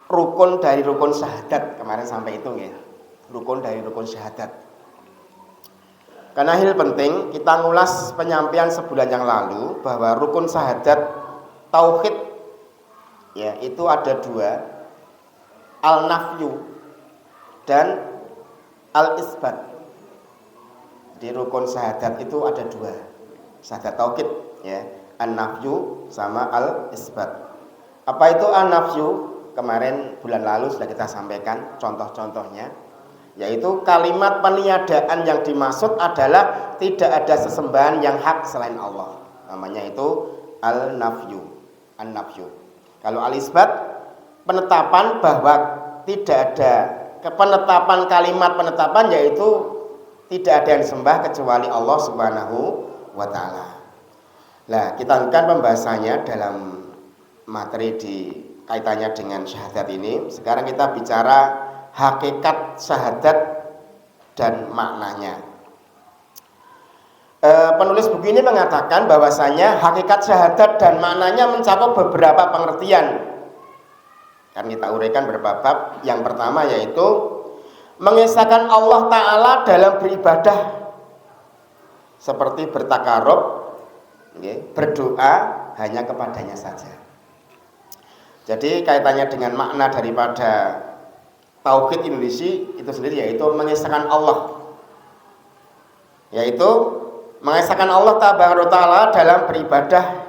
rukun dari rukun syahadat. Kemarin sampai itu ya. Rukun dari rukun syahadat. Karena hal penting kita ngulas penyampaian sebulan yang lalu bahwa rukun syahadat tauhid ya itu ada dua, al-nafyu dan al-isbat. Di rukun syahadat itu ada dua, syahadat tauhid ya, an-nafyu sama al-isbat. Apa itu an-nafyu? Kemarin bulan lalu sudah kita sampaikan contoh-contohnya, yaitu kalimat peniadaan yang dimaksud adalah tidak ada sesembahan yang hak selain Allah. Namanya itu al-nafyu, an-nafyu. Kalau al-isbat, penetapan bahwa tidak ada, penetapan kalimat penetapan yaitu tidak ada yang disembah kecuali Allah Subhanahu wa taala. Nah, kita akan pembahasannya dalam materi di kaitannya dengan syahadat ini. Sekarang kita bicara hakikat syahadat dan maknanya. Penulis buku ini mengatakan bahwasanya hakikat syahadat dan maknanya mencakup beberapa pengertian. Kan kita uraikan beberapa bab. Yang pertama yaitu mengesahkan Allah Ta'ala dalam beribadah seperti bertakarub, berdoa hanya kepadanya saja. Jadi kaitannya dengan makna daripada tauhid Indonesia itu sendiri yaitu mengesahkan Allah, yaitu mengesahkan Allah Ta'ala dalam beribadah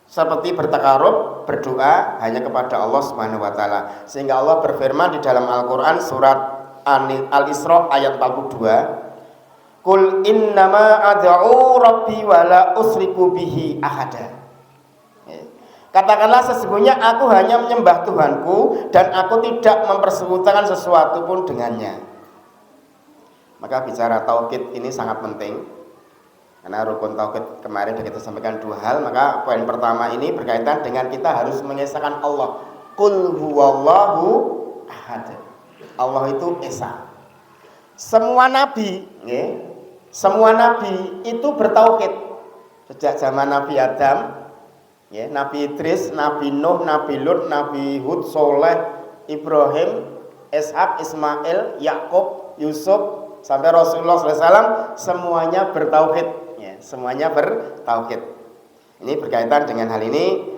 seperti bertakarub, berdoa hanya kepada Allah Subhanahu wa taala. Sehingga Allah berfirman di dalam Al-Qur'an surat Al-Isra ayat 42, Qul innama ad'u rabbi wa la usriku bihi ahada. Katakanlah sesungguhnya aku hanya menyembah Tuhanku dan aku tidak mempersekutukan sesuatu pun dengannya. Maka bicara tauhid ini sangat penting. Karena rukun tauhid kemarin sudah kita sampaikan dua hal, maka poin pertama ini berkaitan dengan kita harus mengesahkan Allah. Qul huwallahu ahad. Allah itu esa. Semua nabi, semua nabi itu bertauhid. Sejak zaman Nabi Adam, Nabi Idris, Nabi Nuh, Nabi Lut, Nabi Hud, Soleh, Ibrahim, Ishak, Ismail, Yakub, Yusuf, sampai Rasulullah SAW, semuanya bertauhid. Semuanya bertauhid. Ini berkaitan dengan hal ini.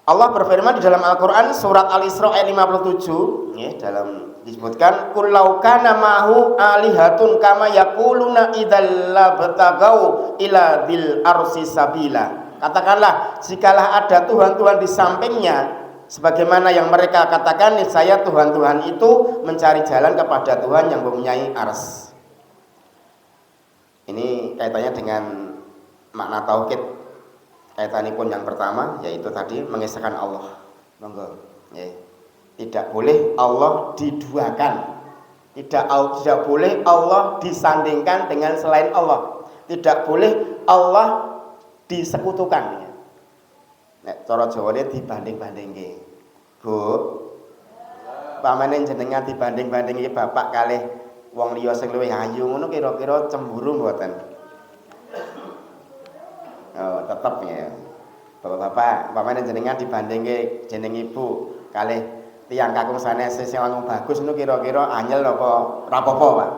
Allah berfirman di dalam Al-Quran surat Al-Isra ayat 57, dalam disebutkan kullau kana mahu alihatun kama yakuluna idzal labtagau ila dzil arsi sabila. Katakanlah jikalah ada tuhan-tuhan di sampingnya sebagaimana yang mereka katakan, niscaya tuhan-tuhan itu mencari jalan kepada Tuhan yang mempunyai ars. Ini kaitannya dengan makna tauhid. Kaitannya pun yang pertama yaitu tadi mengesahkan Allah. Monggo. Tidak boleh Allah diduakan. Tidak boleh Allah disandingkan dengan selain Allah. Tidak boleh Allah disekutukan. Nek cara Jawane dibanding-bandingke. Bu, pamane jenengan dibanding-bandingke bapak kalih wong liya sing luwih ayu ngono kira-kira cemburu mboten? Oh, tetep ya. Bapak-bapak, pamane jenengan dibandingke jeneng ibu kalih tiyang kakung sanes sing langkung bagus niku kira-kira anyel apa ora apa-apa, Pak?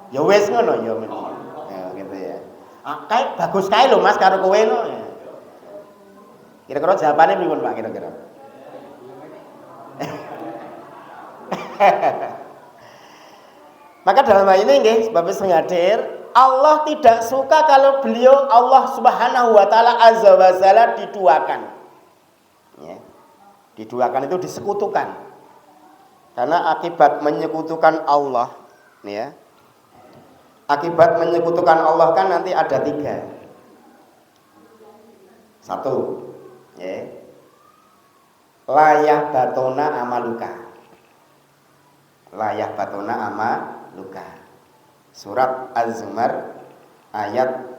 Ya wis ngono ya. Ya gitu ya. Kae bagus kae lho Mas karo kowe no. Kira-kira jawabane pripun Pak kira-kira? Maka dalam hal ini nggih sebab sing hadir Allah tidak suka kalau beliau Allah Subhanahu wa taala azza wa jalla diduakan. Diduakan itu disekutukan. Karena akibat menyekutukan Allah, akibat menyekutukan Allah kan nanti ada 3. 1, layah batona amaluka. Layah batona amaluka. Surat Az-Zumar ayat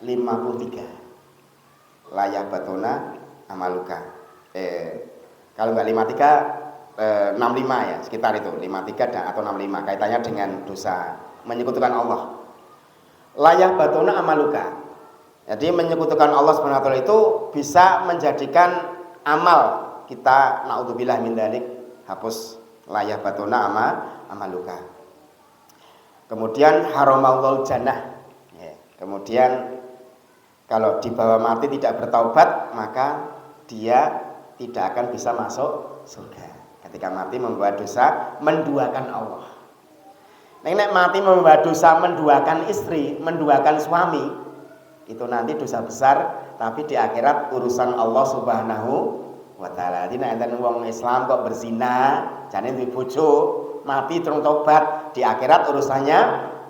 53. Layah batona amaluka. Kalau enggak 53 65 ya, sekitar itu 53 dan atau 65 kaitannya dengan dosa menyekutukan Allah. Layah batona amaluka. Jadi menyekutukan Allah Subhanahu wa taala itu bisa menjadikan amal kita naudzubillah min dzalik hapus layah batuna amaluka. Kemudian haramallahu jannah. Ya. Kemudian kalau dibawa mati tidak bertaubat, maka dia tidak akan bisa masuk surga. Ketika mati membawa dosa, menduakan Allah. Nek mati membawa dosa, menduakan istri, menduakan suami, itu nanti dosa besar, tapi di akhirat urusan Allah Subhanahu wa taala. Jadi nek enten wong Islam kok berzina, jane duwe bojo, mati terus tobat, di akhirat urusannya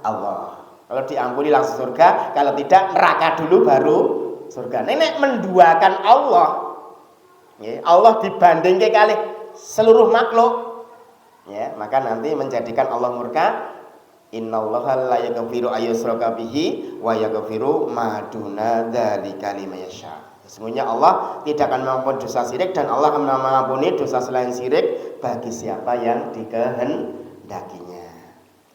Allah. Kalau diampuni langsung surga, kalau tidak neraka dulu baru surga. Nek menduakan Allah, ya, Allah dibandingke kali seluruh makhluk, ya, maka nanti menjadikan Allah murka. Innallaha la yaghfiru ayyushraka bihi wa yaghfiru ma duna dzalika liman yasha. Sesungguhnya Allah tidak akan mengampuni dosa syirik dan Allah akan mengampuni dosa selain syirik bagi siapa yang dikehendakinya.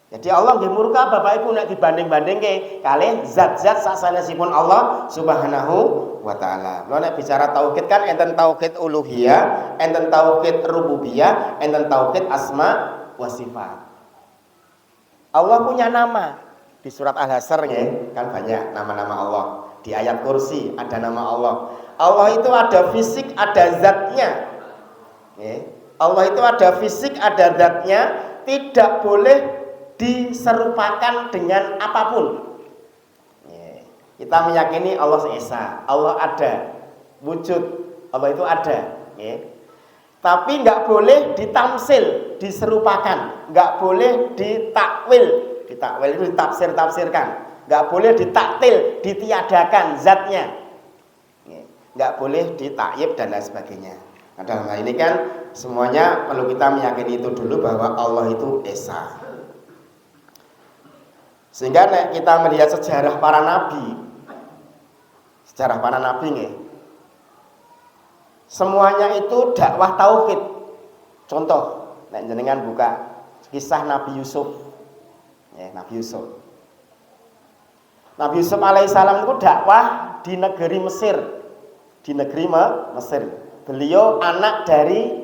Jadi Allah nggih murka Bapak Ibu nek dibanding-bandingke kalih zat-zat sasanesipun Allah Subhanahu wa taala. Lha nek bicara tauhid kan enten tauhid uluhiyah, enten tauhid rububiyah, enten tauhid asma wa sifat. Allah punya nama. Di surat Al-Hasyr kan banyak nama-nama Allah. Di ayat kursi ada nama Allah. Allah itu ada fisik, ada zatnya. Allah itu ada fisik, ada zatnya, tidak boleh diserupakan dengan apapun. Kita meyakini Allah Esa, Allah ada, wujud, Allah itu ada. Tapi nggak boleh ditamsil, diserupakan, nggak boleh ditakwil, ditakwil itu ditafsir-tafsirkan, nggak boleh ditaktil, ditiadakan zatnya, nggak boleh ditakyib dan lain sebagainya. Nah, dalam hal ini kan semuanya perlu kita meyakini itu dulu bahwa Allah itu Esa. Sehingga kita melihat sejarah para nabi nih, semuanya itu dakwah tauhid. Contoh, nek jenengan buka kisah Nabi Yusuf. Nabi Yusuf. Nabi Yusuf alaihissalam itu dakwah di negeri Mesir. Di negeri Mesir. Beliau anak dari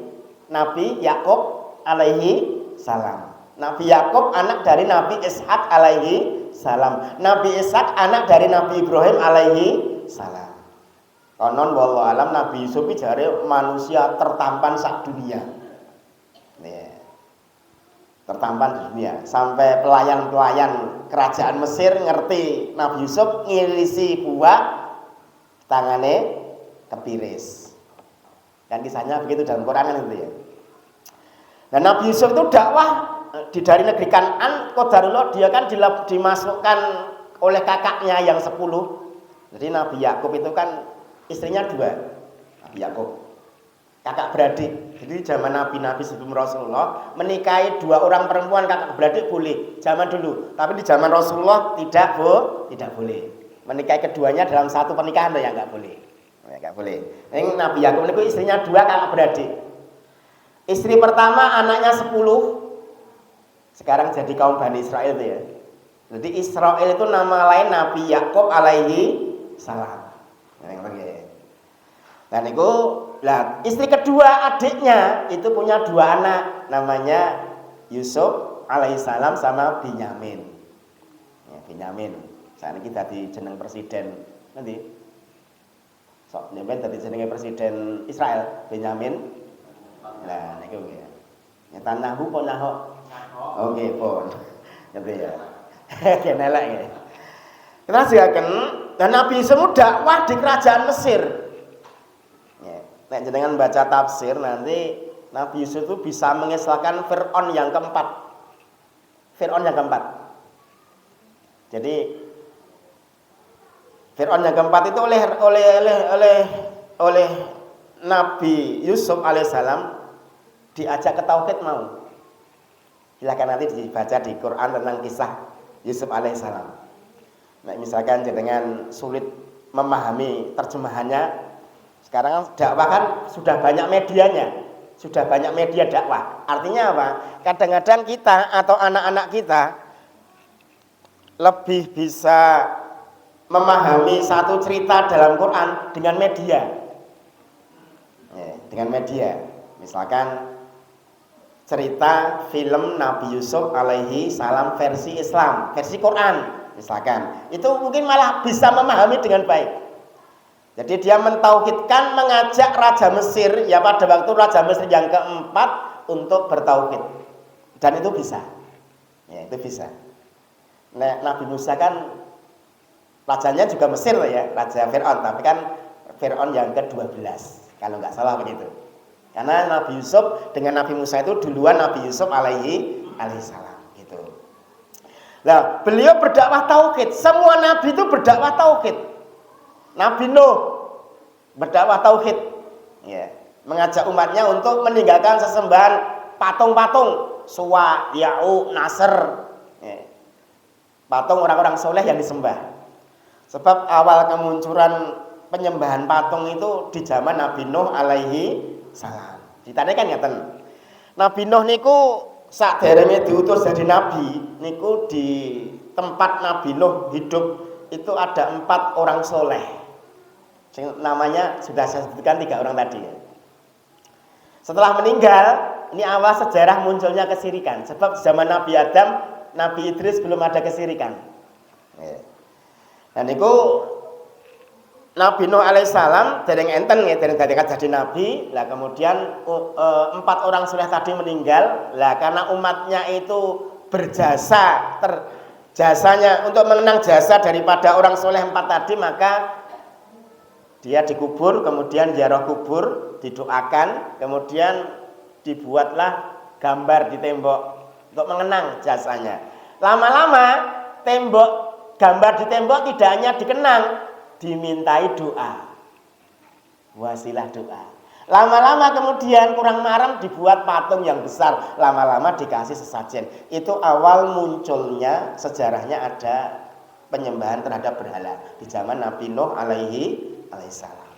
Nabi Yakub alaihi salam. Nabi Yakub anak dari Nabi Ishak alaihi salam. Nabi Ishak anak dari Nabi Ibrahim alaihi salam. Konon wallahu alam Nabi Yusuf jare manusia tertampan sak dunia. Tertampan di dunia. Sampai pelayan-pelayan kerajaan Mesir ngerti Nabi Yusuf ngirisi buah tangane kepiris. Kan kisahnya begitu dalam Quran kan itu ya. Dan Nabi Yusuf itu dakwah dari negeri Kan'an, qadarullah dia kan dimasukkan oleh kakaknya yang 10. Jadi Nabi Yakub itu kan istrinya 2, Nabi Yakub, kakak beradik. Jadi zaman Nabi-Nabi sebelum Rasulullah menikahi 2 orang perempuan kakak beradik boleh zaman dulu. Tapi di zaman Rasulullah tidak boleh. Menikahi keduanya dalam satu pernikahan ya nggak boleh. Nggak boleh. Ini Nabi Yakub itu istrinya 2 kakak beradik. Istri pertama anaknya 10. Sekarang jadi kaum Bani Israel itu ya. Jadi Israel itu nama lain Nabi Yakub alaihi salam. Dan itu lah istri kedua adiknya itu punya 2 anak namanya Yusuf alaihissalam sama Binyamin. Binyamin. Saat ini dadi jeneng presiden nanti. Sok Binyamin dadi jenenge presiden Israel Binyamin. Nah niku ya. Netanyahu pun nahok. Oke pun. Gitu ya. Kenelak ya. Kita siakan dan Nabi Yusuf dakwah di kerajaan Mesir. Nek jenengan baca tafsir nanti Nabi Yusuf itu bisa mengislamkan Fir'aun yang keempat. Fir'aun yang keempat. Jadi Fir'aun yang keempat itu oleh Nabi Yusuf alaihissalam diajak ke tauhid mau. Silakan nanti dibaca di Quran tentang kisah Yusuf alaihissalam. Nah, misalkan jenengan sulit memahami terjemahannya, sekarang dakwah kan sudah banyak medianya, sudah banyak media dakwah. Artinya apa? Kadang-kadang kita atau anak-anak kita lebih bisa memahami satu cerita dalam Quran dengan media. Dengan media. Misalkan cerita film Nabi Yusuf alaihi salam versi Islam, versi Quran misalkan. Itu mungkin malah bisa memahami dengan baik. Jadi dia mentauhidkan, mengajak Raja Mesir, ya pada waktu Raja Mesir yang keempat untuk bertauhid. Dan itu bisa. Ya, itu bisa. Nah, Nabi Musa kan rajanya juga Mesir ya, Raja Fir'aun, tapi kan Fir'aun yang ke-12 kalau nggak salah begitu. Karena Nabi Yusuf dengan Nabi Musa itu duluan Nabi Yusuf alaihi salam gitu. Nah, beliau berdakwah tauhid. Semua nabi itu berdakwah tauhid. Nabi Nuh berdakwah tauhid. Ya, mengajak umatnya untuk meninggalkan sesembahan patung-patung, Suwa, Ya'u, Nasr. Ya. Patung orang-orang soleh yang disembah. Sebab awal kemunculan penyembahan patung itu di zaman Nabi Nuh alaihi salam. Ditanyakan ngeten. Nabi Nuh niku saderenge diutus jadi nabi niku di tempat Nabi Nuh hidup itu ada 4 orang soleh. Namanya sudah saya sebutkan 3 orang tadi. Setelah meninggal, ini awal sejarah munculnya kesirikan. Sebab zaman Nabi Adam, Nabi Idris belum ada kesirikan. Dan niku Nabi Nuh alaihissalam dereng enten ya, dereng jadi nabi. Lah kemudian 4 orang soleh tadi meninggal. Lah karena umatnya itu berjasa, jasanya untuk mengenang jasa daripada orang soleh 4 tadi, maka dia dikubur, kemudian ziarah kubur, didoakan, kemudian dibuatlah gambar di tembok untuk mengenang jasanya. Lama-lama gambar di tembok tidak hanya dikenang, dimintai doa, wasilah doa. Lama-lama kemudian kurang marem dibuat patung yang besar, lama-lama dikasih sesajen. Itu awal munculnya sejarahnya ada penyembahan terhadap berhala di zaman Nabi Nuh alaihissalam.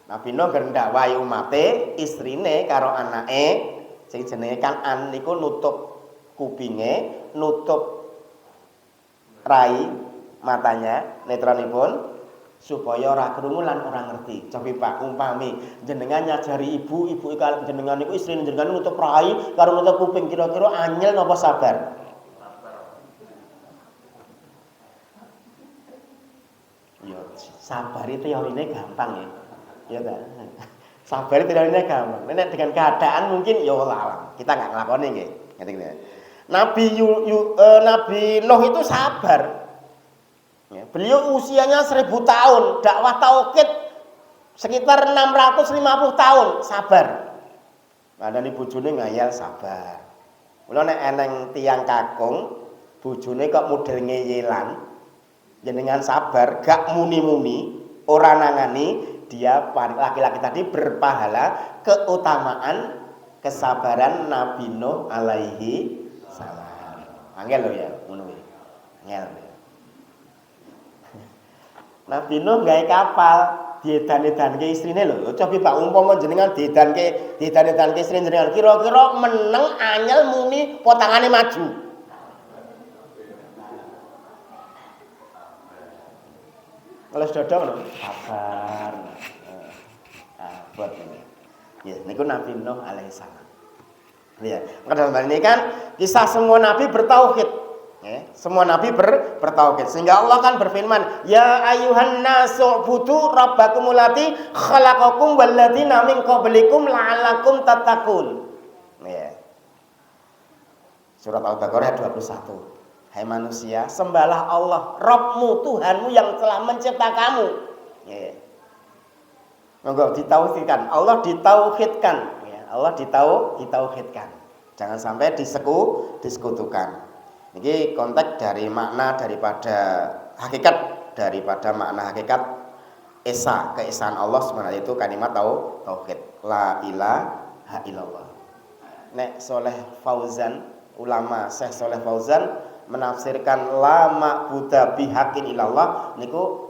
Nabi Nuh ngendakwahi umate, istrine karo anake sing jenenge Kan'an niku nutup kupinge, nutup rai matanya, netranipun, supaya ora krungu lan ora ngerti. Cobi Pak, umpami jenengan nyajari ibu kalau jenengan niku istri jenengan nutup rai karo nutup kuping, kira-kira anyel napa sabar? Ya, sabar itu teorine gampang ya. Ya ta. Sabar itu teorine gampang. Nek dengan keadaan mungkin ya Allah, kita enggak nglakoni nggih. Nabi Nuh itu sabar. Ya, beliau usianya 1000 tahun, dakwah tauhid sekitar 650 tahun, sabar. Ngandani bojone ngayal sabar. Mula nek eneng tiyang kakung, bojone kok model ngeyelan, jenengan sabar, gak muni-muni, ora nangani, dia laki-laki tadi berpahala keutamaan kesabaran Nabi Nuh alaihi salam. Angel lho ya, ngono kuwi. Angel. Nabi Nuh gawe kapal, diedan-edanke istrine lho. Coba Pak umpama jenengan diedanke istrine jenengan, kira-kira meneng anyel muni potangane maju. Kalau dodong lho, sabar. Buat ini. Ya, niku Nabi Nuh alaihissalam. Ya, dalam hal ini kan kisah semua nabi bertauhid. Ya, semua nabi bertauhid. Sehingga Allah kan berfirman, "Ya ayyuhan nasu budu rabbakumul lati khalaqakum walladzina min qablikum la'allakum tattaqun." Ya. Surat Al-Baqarah 21. Hai manusia, sembahlah Allah, Rabbmu, Tuhanmu yang telah mencipta kamu. Ya. Monggo ditauhidkan. Allah ditauhidkan. Ya, Allah ditauhidkan. Jangan sampai disekutukan. Ini konteks dari makna daripada makna hakikat esa, keesaan Allah sebenarnya itu kalimat tauhid, la ilaha illallah. Nek Soleh Fauzan, ulama Syekh Soleh Fauzan menafsirkan la ma'budu bihaqqin illallah niku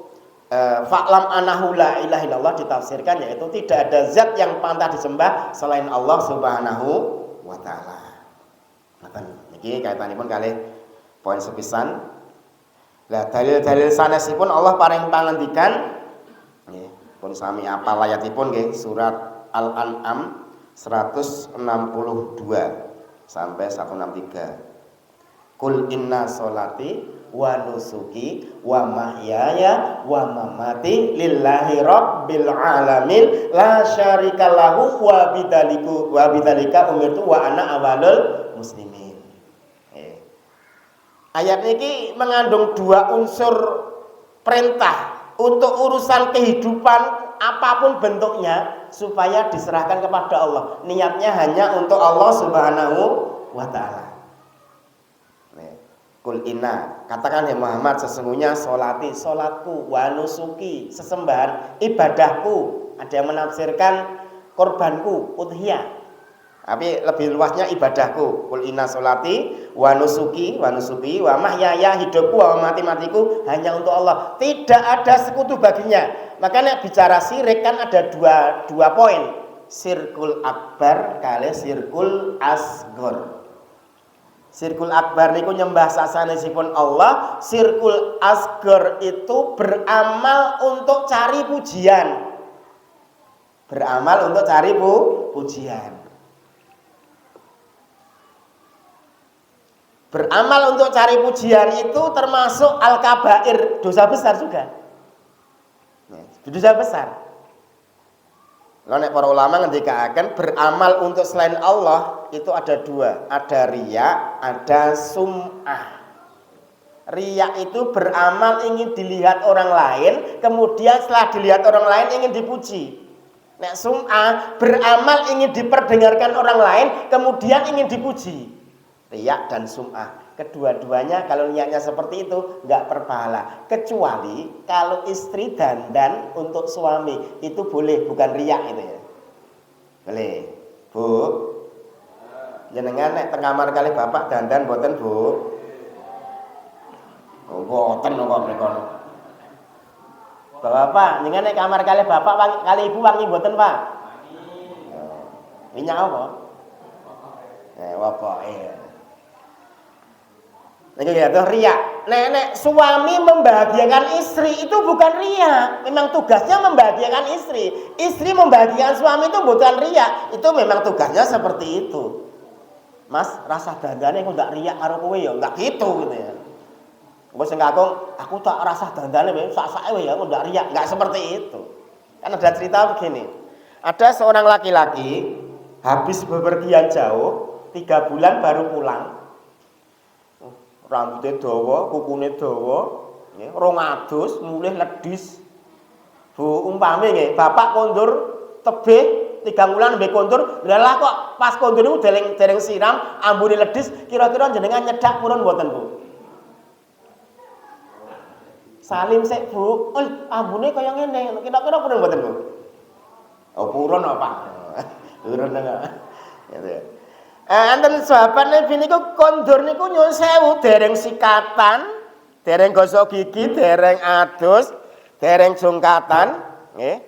fa'lam annahu la ilaha illallah, ditafsirkan yaitu tidak ada zat yang pantas disembah selain Allah Subhanahu wa taala. Niki kaitanipun kalih poin sepisan Lah dalil-dalil sanesipun Allah paring pangandikan nggih, pun sami apal ayatipun nggih, surat Al-An'am 162 sampai 163. Kul inna sholati wa nusuki wa mahyaya wa mamati lillahi rabbil alamin la syarikalahu wa bidzalika umirtu wa ana awalul muslimin. Ayat ini mengandung dua unsur perintah untuk urusan kehidupan apapun bentuknya supaya diserahkan kepada Allah. Niatnya hanya untuk Allah Subhanahu wa taala. Kul inna, katakan ya Muhammad, sesungguhnya sholati, sholatku, wa nusuki, sesembahan, ibadahku. Ada yang menafsirkan korbanku, udhiyah. Tapi lebih luasnya ibadahku. Kul inna sholati wa nusuki wa mahyaya, hidupku wa matiku hanya untuk Allah. Tidak ada sekutu baginya. Makanya bicara syirik kan ada dua poin. Syirkul akbar kali syirkul asghar. Syirkul akbar niku nyembah sasanesipun Allah, syirkul asghar itu beramal untuk cari pujian. Beramal untuk cari pujian. Beramal untuk cari pujian itu termasuk al-kabair, dosa besar juga. Dosa besar. Lalu nek para ulama ngendikaken beramal untuk selain Allah itu ada dua, ada riya, ada sum'ah. Riya itu beramal ingin dilihat orang lain, kemudian setelah dilihat orang lain ingin dipuji. Nek sum'ah beramal ingin diperdengarkan orang lain, kemudian ingin dipuji. Riya dan sum'ah, kedua-duanya kalau niatnya seperti itu nggak berpahala, kecuali kalau istri dandan untuk suami itu boleh, bukan riya itu ya. Boleh, Bu. Jenengan nek teng kamar kali bapak dandan mboten, Bu? Oh, mboten kok mriko. Bapak, jenengan nek kamar kali bapak kali ibu wangi mboten, Pak? Minyak apa? Apa? Lagi ya, tuh riya. Nenek suami membahagiakan istri itu bukan riya, memang tugasnya membahagiakan istri. Istri membahagiakan suami itu bukan riya, itu memang tugasnya seperti itu. Mas, rasa dandane kok ndak riya karo kowe ya, enggak gitu ya. Engko sing aku tak rasa dandane sak-sake ya, kok ndak riya, enggak seperti itu. Kan ada cerita begini. Ada seorang laki-laki habis bepergian jauh, 3 bulan baru pulang. Rambutnya dawa, kukunya dawa, rong adus, mulih ledis. Bu umpami nggih, bapak kondur tebih 3 bulan mbek kondur, lha kok pas kondur niku dereng siram, ambune ledis, kira-kira jenengan nyedak purun mboten, Bu? Salim sik, Bu. Ambune kaya ngene, kira-kira purun mboten, Bu? Oh, purun apa? Purun enggak. Gitu ya. Enten sahabat Nabi niku kondur niku nyuwun sewu, dereng sikatan, dereng gosok gigi, dereng adus, dereng jungkatan, nggih.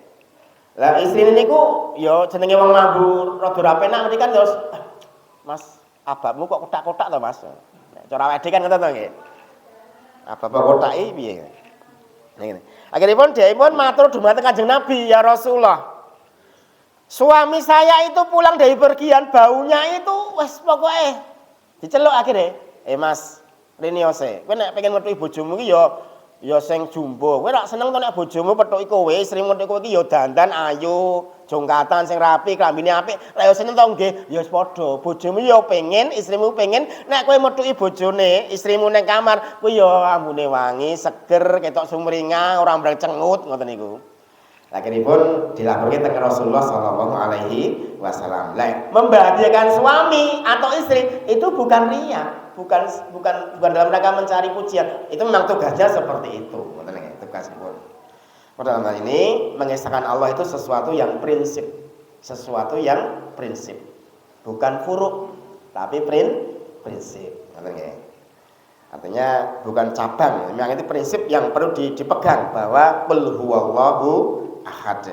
Lah istrine niku ya jenenge wong mambu rada ra penak ngerti kan terus, Mas, ababmu kok kotak-kotak to, Mas? Cara wedhe kan ngoten to nggih. Abab kotaki piye? Ngene. Akhiripun dhewekipun matur dumateng Kanjeng Nabi, ya Rasulullah. Suami saya itu pulang dari pergian, baunya itu wes pokoknya diceluk akhirnya. Mas, Riniose, kowe nek pengen metuki bojomu iki ya sing jumbo. Kowe rak seneng to nek bojomu pethuki kowe, sering metuki kowe iki ya dandan ayu, jongkatan sing rapi, klambine apik. Lah ya seneng to nggih, ya wis padha. Bojomu ya pengen, istrimu pengen, nek kowe metuki bojone, istrimu ning kamar, kowe ya ambune wangi, seger, ketok sumringah, ora mbrang cengut ngoten niku. Akhiripun dilaporkan ke Rasulullah Shallallahu Alaihi Wasallam. Membahagiakan suami atau istri itu bukan riya, bukan dalam rangka mencari pujian. Itu memang tugasnya seperti itu. Tugas pun. Dalam hal ini mengesahkan Allah itu sesuatu yang prinsip, bukan furuk, tapi prinsip. Artinya bukan cabang. Memang itu prinsip yang perlu dipegang bahwa qul huwallahu ahad.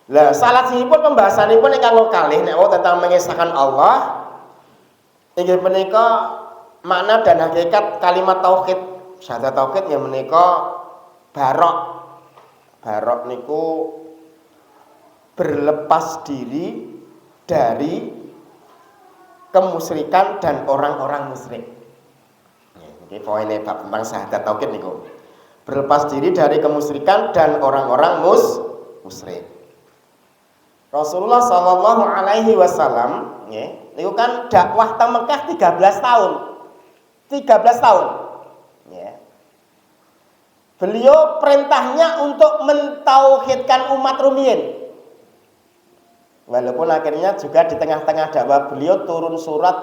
Lah salat sihipun pembahasanipun ingkang kalih nek tentang mengesahkan Allah inggih menika makna dan hakikat kalimat tauhid syahadat tauhid yang menika barok. Barok niku berlepas diri dari kemusyrikan dan orang-orang musyrik. Ini poinnya bab tentang syahadat tauhid niku. Berlepas diri dari kemusyrikan dan orang-orang musyrik. Rasulullah sallallahu alaihi wasallam nggih, niku kan dakwah teng Mekah 13 tahun. 13 tahun. Ya. Beliau perintahnya untuk mentauhidkan umat rumiyin. Walaupun akhirnya juga di tengah-tengah dakwah beliau turun surat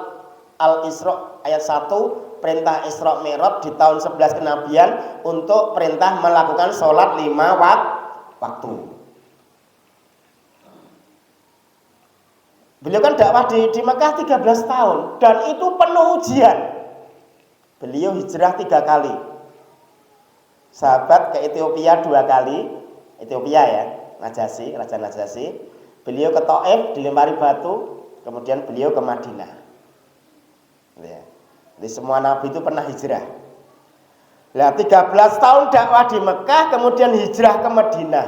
Al-Isra ayat 1, perintah Isra Mi'raj di tahun 11 kenabian untuk perintah melakukan sholat 5 waktu. Beliau kan dakwah di Mekah 13 tahun dan itu penuh ujian. Beliau hijrah 3 kali. Sahabat ke Ethiopia 2 kali. Ethiopia ya, Najasyi, Raja Najasyi. Beliau ke Taif dilempari batu, kemudian beliau ke Madinah. Ya. Jadi semua nabi itu pernah hijrah. Nah, 13 tahun dakwah di Mekah, kemudian hijrah ke Madinah.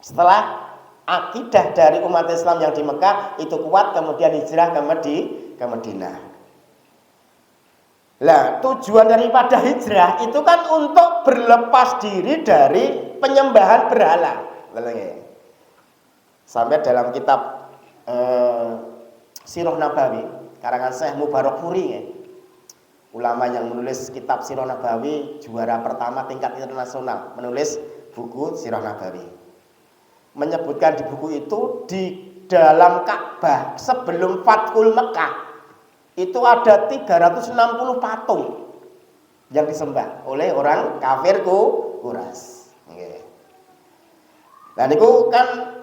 Setelah akidah dari umat Islam yang di Mekah itu kuat, kemudian hijrah ke Madinah. Nah, tujuan daripada hijrah itu kan untuk berlepas diri dari penyembahan berhala. Sampai dalam kitab Sirah Nabawi karangan Syekh Mubarakfuri ya. Ulama yang menulis kitab Sirah Nabawi juara pertama tingkat internasional menulis buku Sirah Nabawi. Menyebutkan di buku itu di dalam Ka'bah sebelum Fathul Mekah itu ada 360 patung yang disembah oleh orang kafir Quraisy. Nggih. Nah niku kan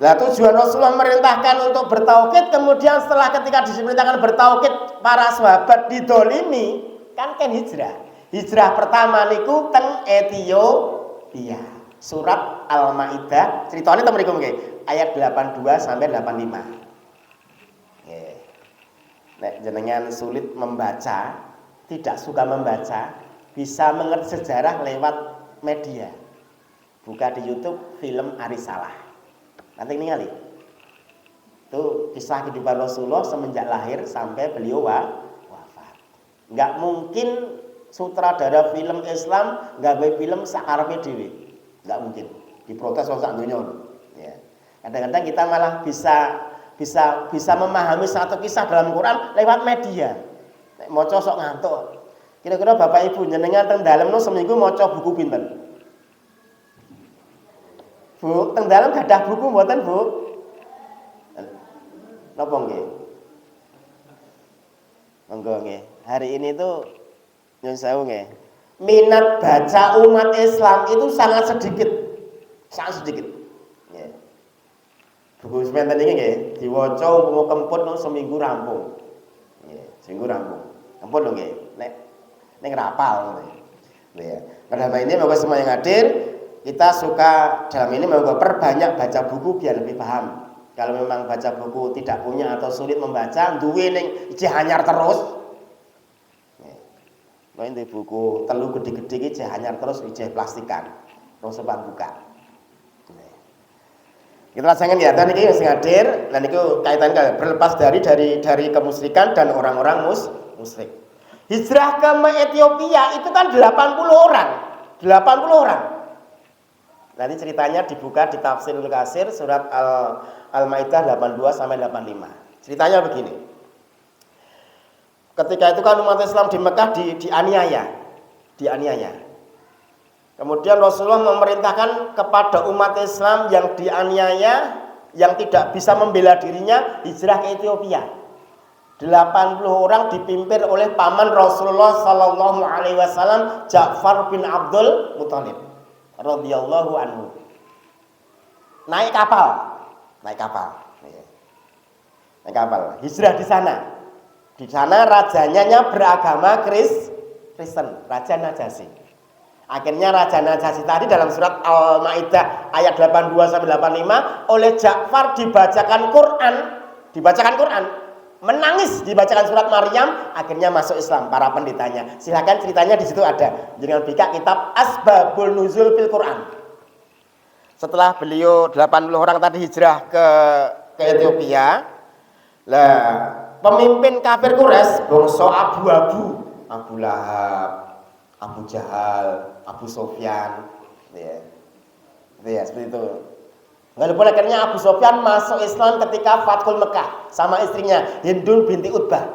tujuan Rasulullah merintahkan untuk bertauhid, kemudian setelah ketika diperintahkan bertauhid para sahabat didolimi kan hijrah. Hijrah pertama niku teng Ethiopia. Surat Al-Maidah ceritanya teng mriku nggih ayat 82 sampai 85. Nggih. Nek jenengan sulit membaca, tidak suka membaca, bisa mengerti sejarah lewat media. Buka di YouTube film Arisalah. Nanti ningali. Itu kisah kehidupan Rasulullah semenjak lahir sampai beliau wafat. Enggak mungkin sutradara film Islam gawe film sakarepe dhewe. Enggak mungkin. Diprotes wong sak donya. Ya. Kadang-kadang kita malah bisa memahami satu kisah dalam Quran lewat media. Nek maca sok ngantuk. Kira-kira Bapak Ibu jenengan teng dalem seminggu maca buku pinten? Bu, teng dalem gadah buku mboten, Bu? Napa nggih? Monggo nggih. Hari ini tuh nyuwun sewu nggih. Minat baca umat Islam itu sangat sedikit. Sangat sedikit. Nggih. Buku semanten iki nggih diwaca umpama kemput seminggu rampung. Nggih, seminggu rampung. Kemput lho nggih. Nek rapal ngono. Nggih. Pada ini moga semua yang hadir kita suka dalam ini moga perbanyak baca buku biar lebih paham. Kalau memang baca buku tidak punya atau sulit membaca, duwe ning ijeh anyar terus. Nek ini buku telu gede-gede iki ijeh anyar terus ijeh plastikan. Terus sempat buka. Kita laksanakan ya, dan ini sing hadir, dan itu kaitannya berlepas dari kemusyrikan dan orang-orang musyrik. Hijrah ke Ethiopia itu kan 80 orang. 80 orang. Nanti ceritanya dibuka di Tafsirul Katsir surat Al-Maidah 82 sampai 85. Ceritanya begini. Ketika itu kan umat Islam di Mekah dianiaya. Kemudian Rasulullah memerintahkan kepada umat Islam yang dianiaya, yang tidak bisa membela dirinya, hijrah ke Ethiopia. 80 orang dipimpin oleh paman Rasulullah sallallahu alaihi wasallam, Ja'far bin Abdul Muthalib radhiyallahu anhu. Naik kapal. Hijrah di sana. Di sana rajanya beragama Kristen, Raja Najasyi. Akhirnya Raja Najasyi tadi dalam surat Al-Maidah ayat 82 sampai 85 oleh Ja'far dibacakan Quran. menangis dibacakan surat Maryam, akhirnya masuk Islam para pendetanya. Silakan ceritanya di situ ada. Jangan buka kitab Asbabul Nuzul fil Quran. Setelah beliau 80 orang tadi hijrah ke Ethiopia, lah pemimpin kafir Quraisy bangsa abu-abu, Abu Lahab, Abu Jahal, Abu Sofyan, ya seperti itu. Walaupun akhirnya Abu Sofyan masuk Islam ketika Fathul Mekah sama istrinya Hindun binti Utbah.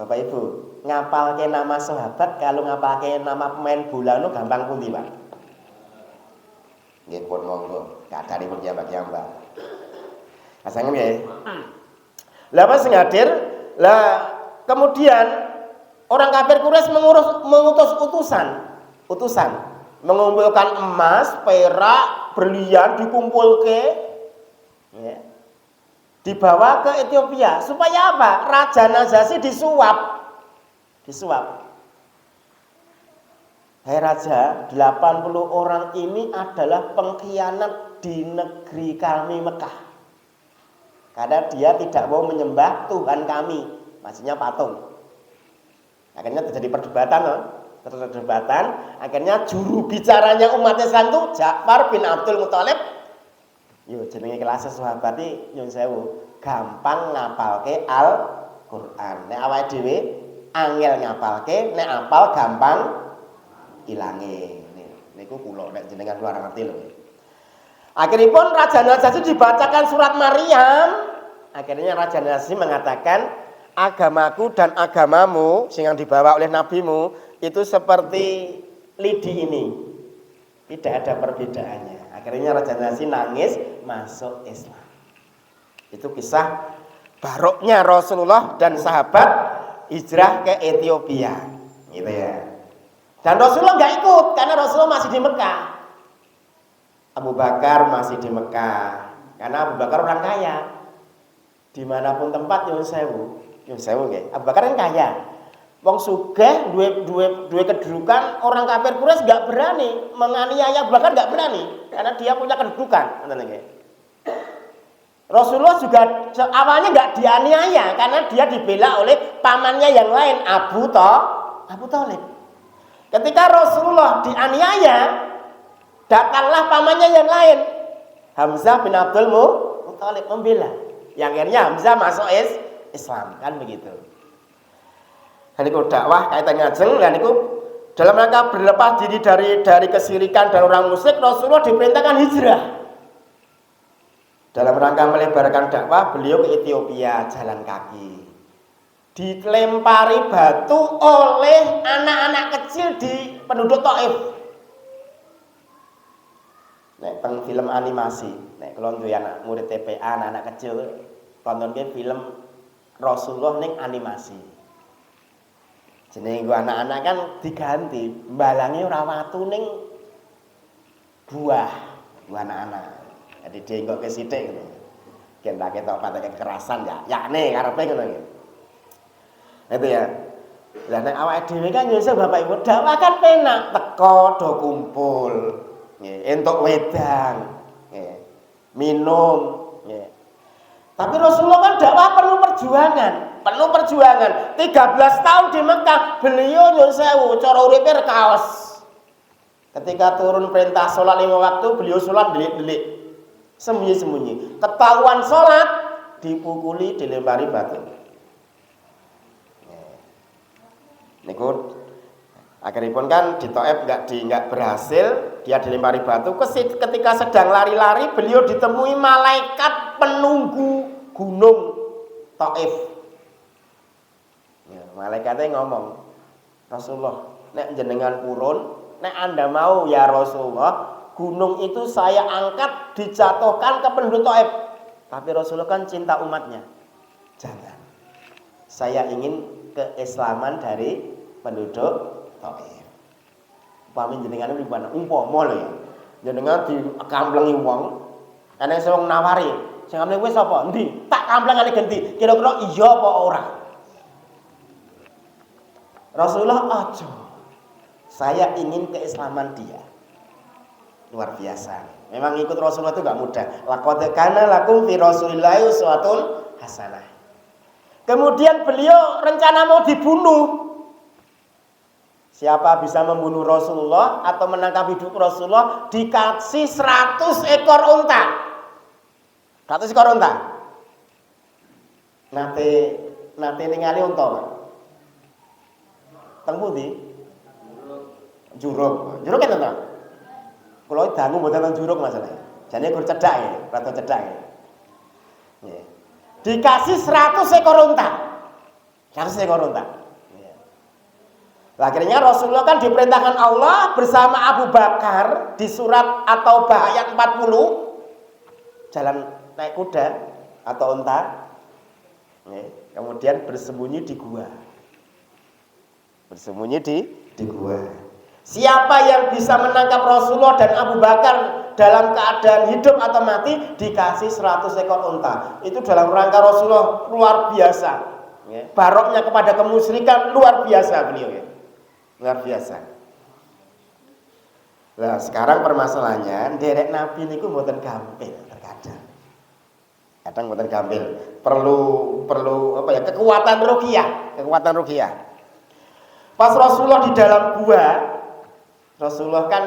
Bapak Ibu, ngapalke nama sahabat kalau ngapalke nama pemain bola itu gampang pundi, Pak? Nggih pun monggo, kadaripun jambak-jambak. Asangen ya. Lah pas ngadir, lah kemudian orang kafir Quraisy mengutus utusan mengumpulkan emas, perak, berlian dikumpulke ya, dibawa ke Ethiopia supaya apa? Raja Najasyi disuap. Hai raja, 80 orang ini adalah pengkhianat di negeri kami Mekah. Karena dia tidak mau menyembah Tuhan kami, maksudnya patung. Akhirnya terjadi perdebatan, akhirnya juru bicaranya umat Islam itu Ja'far bin Abdul Muthalib. Yo jenenge kelas sahabat iki nyun sewu, gampang ngapalke Al-Qur'an. Nek awake dhewe angel ngapalke, nek apal gampang ilange. Niku kula nek jenengan luar ngerti lho. Akhiripun Raja Najasyi dibacakan surat Maryam. Akhirnya Raja Najasyi mengatakan, agamaku dan agamamu yang dibawa oleh nabimu itu seperti lidi ini, tidak ada perbedaannya. Akhirnya Raja Najasyi nangis masuk Islam. Itu kisah baroknya Rasulullah dan sahabat hijrah ke Ethiopia, gitu ya. Dan Rasulullah nggak ikut karena Rasulullah masih di Mekah. Abu Bakar masih di Mekah karena Abu Bakar orang kaya. Dimanapun tempat nyuwun sewu nggih. Abu Bakar kan kaya. Wong sugih duwe kedudukan, orang kafir Quraisy enggak berani menganiaya Abu Bakar, enggak berani karena dia punya kedudukan, ngoten nggih. Rasulullah juga awalnya enggak dianiaya karena dia dibela oleh pamannya yang lain, Abu Thalib. Ketika Rasulullah dianiaya, datanglah pamannya yang lain, Hamzah bin Abdul Muthalib membela. Yang akhirnya Hamzah masuk Islam, kan begitu. Dan itu dakwah kaitan ngajeng, dan itu dalam rangka berlepas diri dari kesirikan dan orang musyrik, Rasulullah diperintahkan hijrah. Dalam rangka melebarkan dakwah, beliau ke Ethiopia jalan kaki. Dilempari batu oleh anak-anak kecil di penduduk Taif. Nek teng film animasi, nek kalau duwe anak murid TPA, anak kecil tonton film Rasulullah ning animasi. Jenenge gua anak-anak kan diganti, mbalange ora watu ning buah anak-anak. Jadi dienggokke sithik ngono. Ken tak ketok patake kekerasan ya, yakne karepe ngono iki. Itu ya. Lah nek awake dhewe kan nyusul Bapak Ibu, dakwah kan penak, teko do kumpul. Nggih, entuk wedang, nggih. Minum, nggih. Tapi Rasulullah kan dakwah penuh perjuangan. 13 tahun di Mekah, beliau nyuwun sewu cara uripe rekaos. Ketika turun perintah sholat 5 waktu, beliau sholat delik-delik, sembunyi-sembunyi. Ketahuan sholat, dipukuli, dilempari batu. Niku akhiripun kan di Taif enggak berhasil, dia dilempari batu. Ketika sedang lari-lari, beliau ditemui malaikat penunggu gunung Taif. Ya, malaikatnya ngomong, Rasulullah, nek jenengan purun, nek Anda mau ya Rasulullah, gunung itu saya angkat dijatuhkan ke penduduk Taif. Tapi Rasulullah kan cinta umatnya. Jangan. Saya ingin keislaman dari penduduk Taif. Upami jenengan niku umpama lho ya. Jenengan dikamplengi wong, ana sing nawari, sing amene wis sapa? Endi? Tak kamplengane genti. Kira-kira iya apa ora? Rasulullah aja. Saya ingin keislaman dia. Luar biasa. Memang ikut Rasulullah itu enggak mudah. Laqad kana lakum fi Rasulillahi uswatun hasanah. Kemudian beliau rencana mau dibunuh. Siapa bisa membunuh Rasulullah atau menangkap hidup Rasulullah dikasih 100 ekor unta. 100 ekor unta. Nate ningali unta, Pak. Teng pundi? Juruk. Juruk kan to? Kula dangu mboten teng juruk masalah. Jane kur cedhak ya, rada cedhak ya. Nggih. Dikasih 100 ekor unta. 100 ekor unta. Akhirnya Rasulullah kan diperintahkan Allah bersama Abu Bakar di surat At-Taubah ayat 40 jalan naik kuda atau unta, kemudian bersembunyi di gua. Bersembunyi di gua. Siapa yang bisa menangkap Rasulullah dan Abu Bakar dalam keadaan hidup atau mati dikasih 100 ekor unta. Itu dalam rangka Rasulullah luar biasa. Baroknya kepada kemusyrikan luar biasa beliau ya. Luar biasa. Nah, sekarang permasalahannya derek Nabi niku mboten gampil terkadang. Kadang mboten gampil. Perlu apa ya? Kekuatan ruqyah. Pas Rasulullah di dalam gua, Rasulullah kan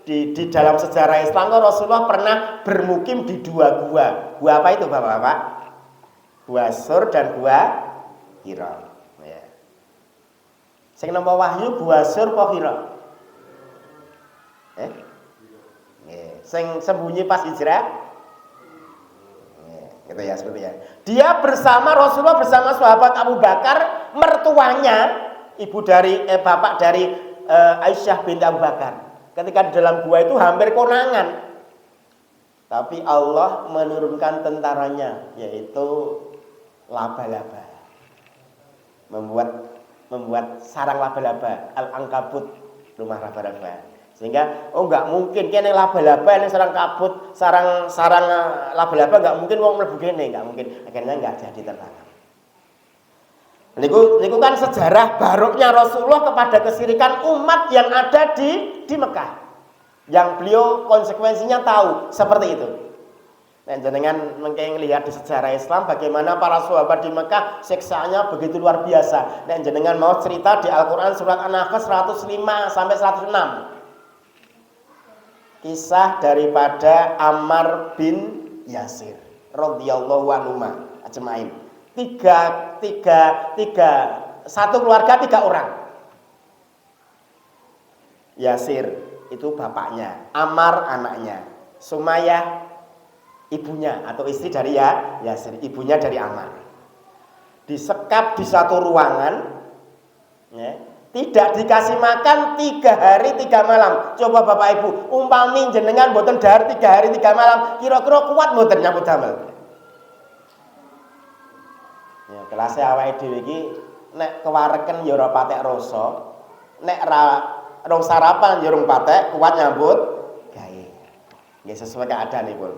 di dalam sejarah Islam Rasulullah pernah bermukim di 2 gua. Gua apa itu Bapak-bapak? Gua Sur dan gua Hira. Sing nampa wahyu Gua Sur apa Hira? Sing sembunyi pas hijrah? Gitu ya, seperti ya. Dia bersama Rasulullah bersama sahabat Abu Bakar, mertuanya bapak dari Aisyah binti Abu Bakar. Ketika di dalam gua itu hampir konangan. Tapi Allah menurunkan tentaranya, yaitu laba-laba. Membuat sarang laba-laba, al-ankabut, rumah laba-laba. Sehingga enggak mungkin kene laba-laba ini sarang kabut, sarang laba-laba enggak mungkin wong mlebu kene, enggak mungkin. Akhirnya enggak jadi tertangkap. Niku kan sejarah baroknya Rasulullah kepada kesyirikan umat yang ada di Mekah. Yang beliau konsekuensinya tahu seperti itu. Nah, jenengan mungkin lihat di sejarah Islam bagaimana para sahabat di Mekah siksaannya begitu luar biasa. Dan jenengan mau cerita di Al-Quran surat An-Nahl 105 sampai 106. Kisah daripada Ammar bin Yasir radhiyallahu anhu ajmain. Satu keluarga 3 orang. Yasir itu bapaknya, Ammar anaknya, Sumayyah ibunya atau istri dari Yasir, ibunya dari Ammar. Disekap di satu ruangan, ya, tidak dikasih makan 3 hari 3 malam. Coba Bapak Ibu, umpami jenengan mboten dahar 3 hari 3 malam, kira-kira kuat mboten nyambut damel? Ya, kelasnya awake dhewe iki nek kewareken ya ora patek rasa, nek rong sarapan ya rong patek kuat nyambut gawe. Nggih sesuai keadaanipun.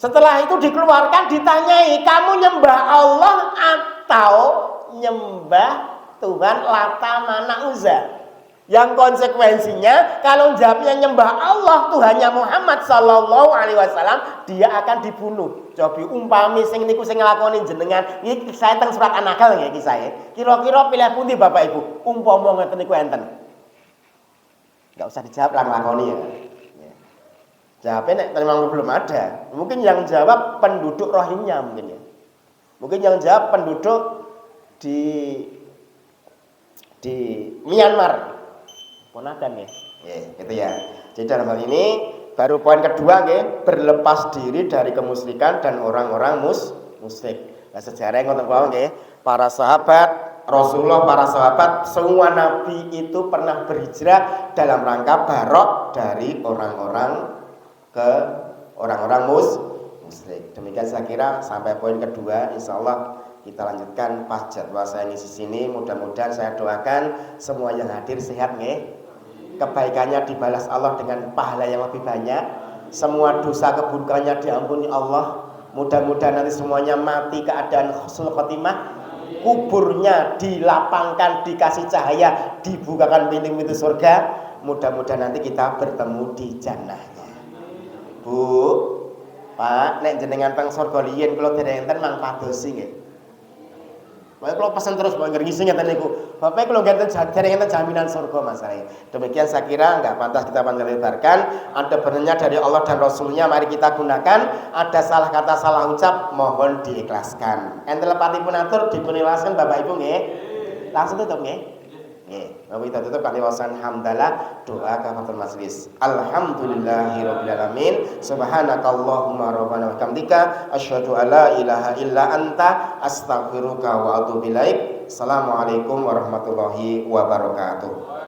Setelah itu dikeluarkan ditanyai, kamu nyembah Allah atau nyembah Tuhan Lata Mana Uzza? Yang konsekuensinya kalau jawabnya nyembah Allah Tuhannya Muhammad sallallahu alaihi wasallam, dia akan dibunuh. Cobi umpami sing niku sing nglakoni jenengan, iki saya teng surat An-Nahl nggih kisah. Kira-kira pilih pundi Bapak Ibu? Umpama ngeten niku enten. Enggak usah dijawab lah nglakoni ya. Jawabnya memang belum ada. Mungkin yang jawab penduduk Rohingya mungkin ya. Mungkin yang jawab penduduk di Myanmar. Ponakan ya. Gitu ya. Jadi dalam hal ini baru poin kedua nggih, berlepas diri dari kemusyrikan dan orang-orang musyrik. Nah, sejarah ngoten kuwi nggih, para sahabat Rasulullah, para sahabat semua nabi itu pernah berhijrah dalam rangka barok dari orang-orang ke orang-orang musyrik. Demikian saya kira sampai poin kedua, insya Allah kita lanjutkan pas jadwal saya ngisi sini. Mudah-mudahan saya doakan semua yang hadir sehat nggih. Kebaikannya dibalas Allah dengan pahala yang lebih banyak. Semua dosa keburukannya diampuni Allah. Mudah-mudahan nanti semuanya mati keadaan husnul khotimah. Kuburnya dilapangkan, dikasih cahaya, dibukakan pintu-pintu surga. Mudah-mudahan nanti kita bertemu di jannahnya. Bu, Pak, nek jenengan teng surga liyen kula dereng enten mang padosi nggih. Baik kalau pesan terus bahwa ngisi ngeten niku. Bapak kalau ngeten dereng enten jaminan surga masalahnya. Demikian saya kira enggak pantas kita panjang lebarkan. Ada benarnya dari Allah dan Rasulnya, mari kita gunakan. Ada salah kata salah ucap mohon diikhlaskan. Enten lepatipun atur dipunilaskan Bapak Ibu nggih. Langsung tutup nggih. Nggih, Bapak kita tutup kali wasan hamdalah doa kafaratul majlis. Alhamdulillahirabbil alamin. Subhanakallahumma rabbana wa bihamdika asyhadu alla ilaha illa anta astaghfiruka wa atubu ilaik. Assalamualaikum warahmatullahi wabarakatuh.